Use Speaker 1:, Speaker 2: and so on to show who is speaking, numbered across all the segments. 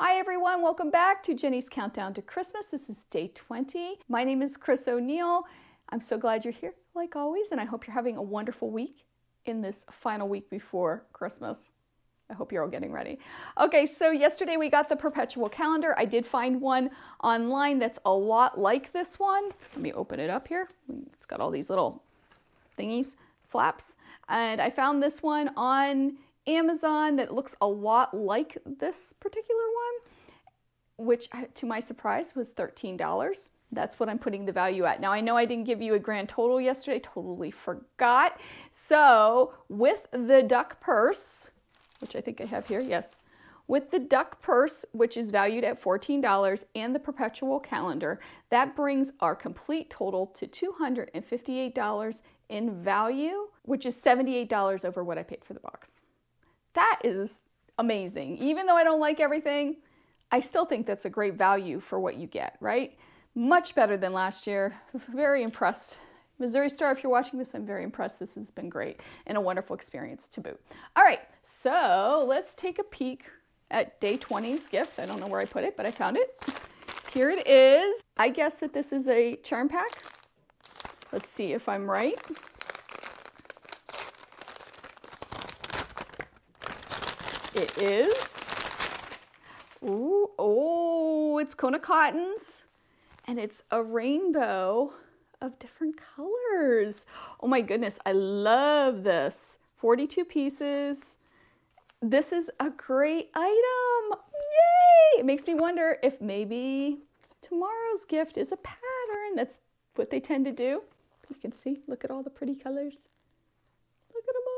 Speaker 1: Hi everyone, welcome back to Jenny's Countdown to Christmas. This is day 20. My name is Chris O'Neill. I'm so glad you're here, like always, and I hope you're having a wonderful week in this final week before Christmas. I hope you're all getting ready. Okay, so yesterday we got the perpetual calendar. I did find one online that's a lot like this one. Let me open it up here. It's got all these little thingies, flaps. And I found this one on Amazon that looks a lot like this particular one, which to my surprise was $13. That's what I'm putting the value at. Now I know I didn't give you a grand total yesterday, totally forgot. So with the duck purse, which I think I have here, yes. With the duck purse, which is valued at $14, and the perpetual calendar, that brings our complete total to $258 in value, which is $78 over what I paid for the box. That is amazing. Even though I don't like everything, I still think that's a great value for what you get, right? Much better than last year. Very impressed. Missouri Star, if you're watching this, I'm very impressed. This has been great and a wonderful experience to boot. All right, so let's take a peek at day 20's gift. I don't know where I put it, but I found it. Here it is. I guess that this is a charm pack. Let's see if I'm right. It is. Ooh, oh, it's Kona Cottons, and it's a rainbow of different colors. Oh my goodness, I love this. 42 pieces. This is a great item. Yay! It makes me wonder if maybe tomorrow's gift is a pattern. That's what they tend to do. You can see, look at all the pretty colors. Look at them all.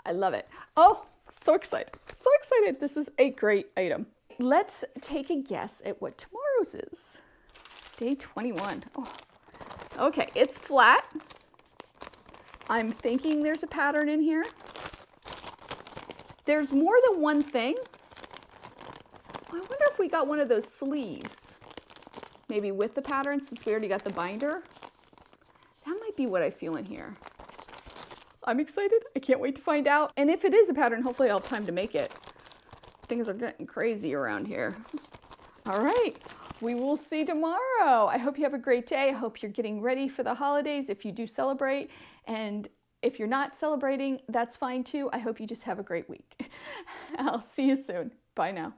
Speaker 1: I love it. Oh, so excited. So excited. This is a great item. Let's take a guess at what tomorrow's is. Day 21. Oh. Okay, it's flat. I'm thinking there's a pattern in here. There's more than one thing. I wonder if we got one of those sleeves. Maybe with the pattern, since we already got the binder. That might be what I feel in here. I'm excited. I can't wait to find out. And if it is a pattern, hopefully I'll have time to make it. Things are getting crazy around here. All right, we will see tomorrow. I hope you have a great day. I hope you're getting ready for the holidays if you do celebrate. And if you're not celebrating, that's fine too. I hope you just have a great week. I'll see you soon. Bye now.